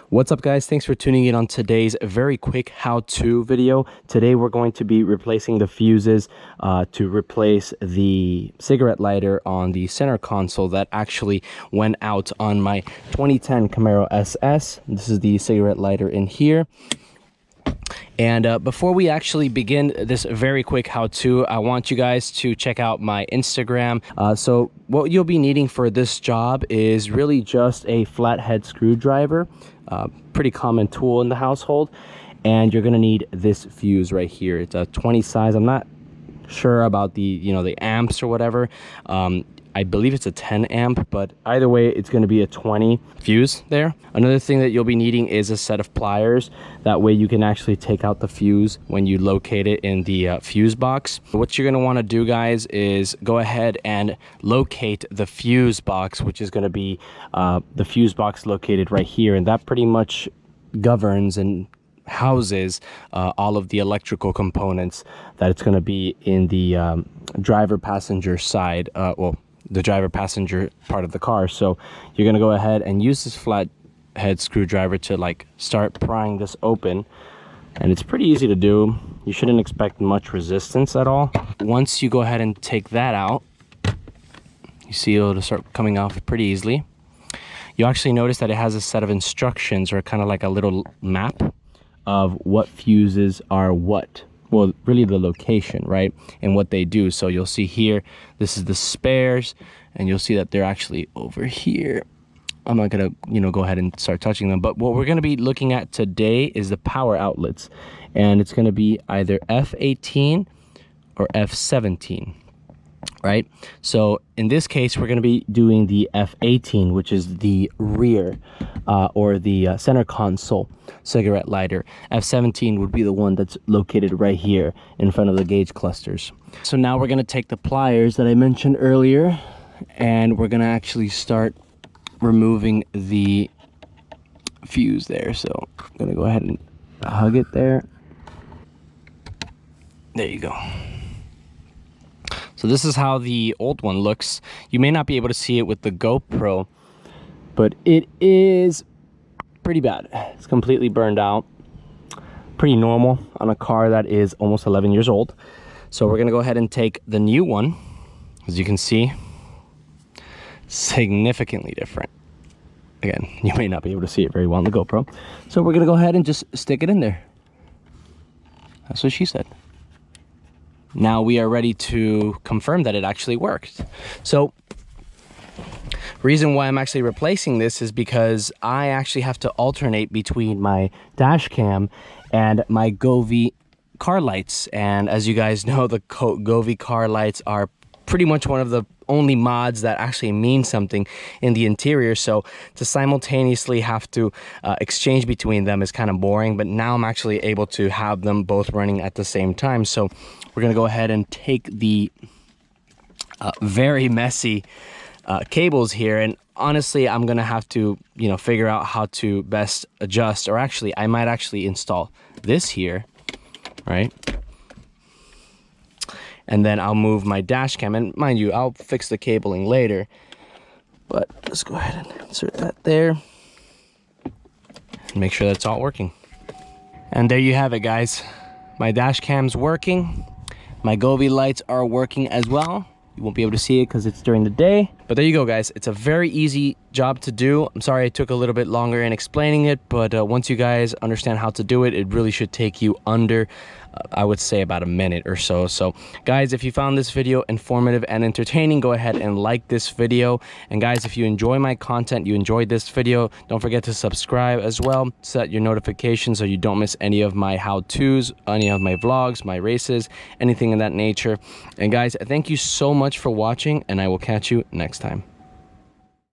What's up, guys? Thanks for tuning in on today's very quick how-to video. Today we're going to be replacing the fuses to replace the cigarette lighter on the center console that actually went out on my 2010 Camaro SS. This is the cigarette lighter in here. And before we actually begin this very quick how-to, I want you guys to check out my Instagram. So what you'll be needing for this job is really just a flathead screwdriver, pretty common tool in the household, and you're gonna need this fuse right here. It's a 20 size. I'm not sure about the the amps or whatever. I believe it's a 10 amp, but either way, it's going to be a 20 fuse there. Another thing that you'll be needing is a set of pliers. That way you can actually take out the fuse when you locate it in the fuse box. What you're going to want to do, guys, is go ahead and locate the fuse box, which is going to be the fuse box located right here. And that pretty much governs and houses all of the electrical components that it's going to be in the driver passenger side, the driver passenger part of the car. So you're going to go ahead and use this flathead screwdriver to start prying this open, and it's pretty easy to do. You shouldn't expect much resistance at all. Once you go ahead and take that out, you see it'll start coming off pretty easily. You actually notice that it has a set of instructions, or kind of like a little map of what fuses are what. Well, really the location, right, and what they do. So you'll see here, this is the spares, and you'll see that they're actually over here. I'm not gonna go ahead and start touching them, but what we're gonna be looking at today is the power outlets, and it's gonna be either F18 or F17, right? So in this case, we're going to be doing the F18, which is the rear or the center console cigarette lighter. F17 would be the one that's located right here in front of the gauge clusters. So now we're going to take the pliers that I mentioned earlier, and we're going to actually start removing the fuse there. So I'm going to go ahead and hug it there. There you go. So this is how the old one looks. You may not be able to see it with the GoPro, but it is pretty bad. It's completely burned out. Pretty normal on a car that is almost 11 years old. So we're gonna go ahead and take the new one. As you can see, significantly different. Again, you may not be able to see it very well on the GoPro. So we're gonna go ahead and just stick it in there. That's what she said. Now we are ready to confirm that it actually worked. So reason why I'm actually replacing this is because I actually have to alternate between my dash cam and my Govee car lights. And as you guys know, the Govee car lights are pretty much one of the only mods that actually mean something in the interior. So to simultaneously have to exchange between them is kind of boring, but now I'm actually able to have them both running at the same time. So we're gonna go ahead and take the very messy cables here, and honestly I'm gonna have to figure out how to best adjust, or actually I might actually install this here, right? And then I'll move my dash cam, and mind you, I'll fix the cabling later, but let's go ahead and insert that there and make sure that's all working. And there you have it, guys. My dash cam's working. My Govee lights are working as well. You won't be able to see it because it's during the day, but there you go, guys. It's a very easy job to do. I'm sorry it took a little bit longer in explaining it, but once you guys understand how to do it, it really should take you under I would say about a minute or so. So guys, if you found this video informative and entertaining, go ahead and like this video. And guys, if you enjoy my content, you enjoyed this video, don't forget to subscribe as well. Set your notifications so you don't miss any of my how-tos, any of my vlogs, my races, anything in that nature. And guys, thank you so much for watching, and I will catch you next time.